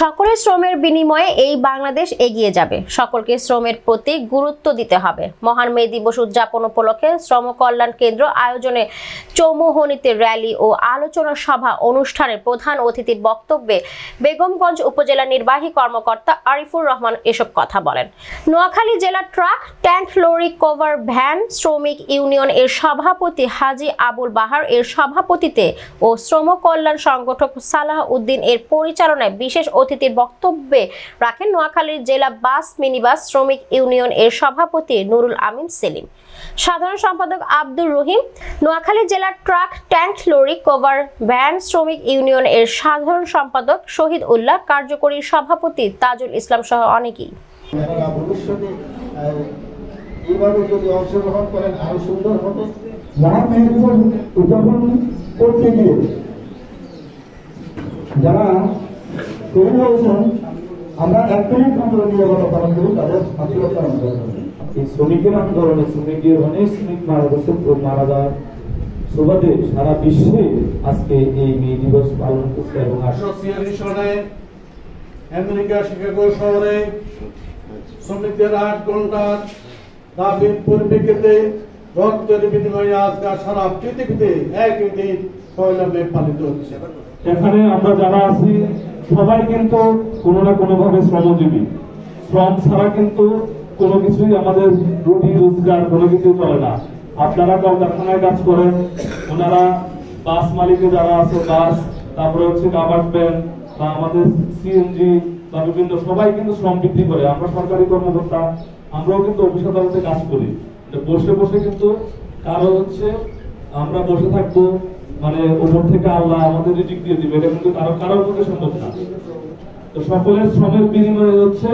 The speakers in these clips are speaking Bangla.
সকলের শ্রমের বিনিময়ে এই বাংলাদেশ এগিয়ে যাবে। সকলকে শ্রমের প্রতি গুরুত্ব দিতে হবে। মহান মে দিবস উদযাপন উপলক্ষে শ্রম কল্যাণ কেন্দ্র আয়োজনে চৌমুহনীতে র্যালি ও আলোচনা সভা অনুষ্ঠানের প্রধান অতিথির বক্তব্যে বেগমগঞ্জ উপজেলা নির্বাহী কর্মকর্তা আরিফুর রহমান এসব কথা বলেন। নোয়াখালী জেলা truck, tank, lorry, cover van শ্রমিক ইউনিয়ন এর সভাপতি হাজী আবুল বাহার এর সভাপতিত্বে ও শ্রম কল্যাণ সংগঠক সালাহ উদ্দিন এর পরিচালনায় বিশেষ অতিথির বক্তব্যে রাখেন নোয়াখালীর জেলা বাস মিনিবাস শ্রমিক ইউনিয়ন এর সভাপতি নুরুল আমিন সেলিম, সাধারণ সম্পাদক আব্দুর রহিম, নোয়াখালী জেলা truck, tank, lorry, cover van শ্রমিক ইউনিয়ন এর সাধারণ সম্পাদক শহীদ উল্লাহ, কার্যকরী সভাপতি তাজুল ইসলাম সহ অনেকেই। এইভাবে যদি অংশগ্রহণ করেন আরো সুন্দর হবে। মহান মে দিবস উদযাপন করতে গিয়ে যারা তৈরি হয়েছেন, আমরা একদমই নিরাপত্তা পালন করি, তাদের স্বাধীনতা এই শ্রমিকের আন্দোলনে শ্রমিকের অনেক শ্রমিক মারা গেছে, মারা যাওয়ার সুবাদে সারা বিশ্বে আজকে এই মে দিবস পালন করছে। এবং আমেরিকা শিকাগো শহরে শ্রমিকদের 8 ঘন্টার দাবির পরিপ্রেক্ষিতে রক্তের বিনিময়ে আজকে সারা পৃথিবীতে একই দিন 1 মে পালিত হচ্ছে। এখানে আমরা যারা আছি সবাই কিন্তু কোনো না কোনো ভাবে শ্রমজীবী। শ্রম ছাড়া কিন্তু কোনো কিছুই আমাদের রুটি রোজগার কোনো কিছু চলে না। আপনারা কলকারখানায় কাজ করেন, ওনারা বাস মালিকে যারা আছে বাস, তারপরে হচ্ছে কাভার্ড ভ্যান বা আমাদের সিএনজি বা বিভিন্ন সবাই কিন্তু শ্রম বৃদ্ধি করে। আমরা সরকারি কর্মকর্তা, আমরাও কিন্তু অফিস আদালতে কাজ করি। বসে বসে কিন্তু কারো হচ্ছে আমরা বসে থাকবো মানে উপর থেকে আল্লাহ আমাদের রিজিক দিয়ে দিবে, এটা কিন্তু কারোর পক্ষে সম্ভব না। তো সকলের শ্রমের বিনিময়ে হচ্ছে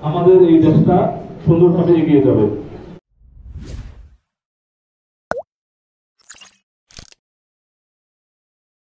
আমাদের এই দেশটা সুন্দরভাবে এগিয়ে যাবে।